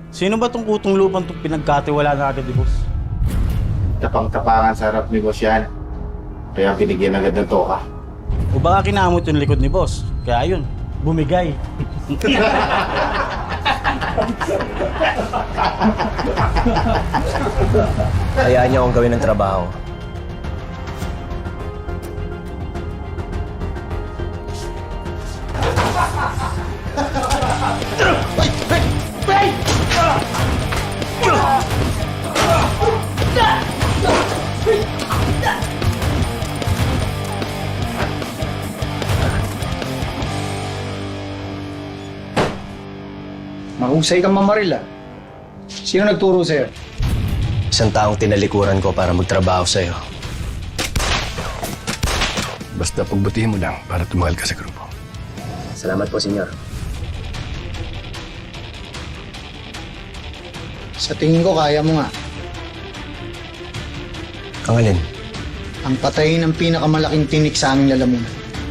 Sino ba tong kutong lupang itong pinagkatiwala na agad ni boss? Tapang-tapangan sa harap ni boss yan. Kaya binigyan agad ng toka. O baka kinamot yung likod ni boss. Kaya yun, bumigay. Hayaan niyo akong gawin ng trabaho. Mahusay kang mamaril ah. Sino nagturo sa'yo? Isang taong tinalikuran ko para magtrabaho sa'yo. Basta pagbutihin mo lang para tumagal ka sa grupo. Salamat po, senyor. Sa tingin ko, kaya mo nga. Ang alin? Ang patayin ng pinakamalaking tinik sa aming lalamunan.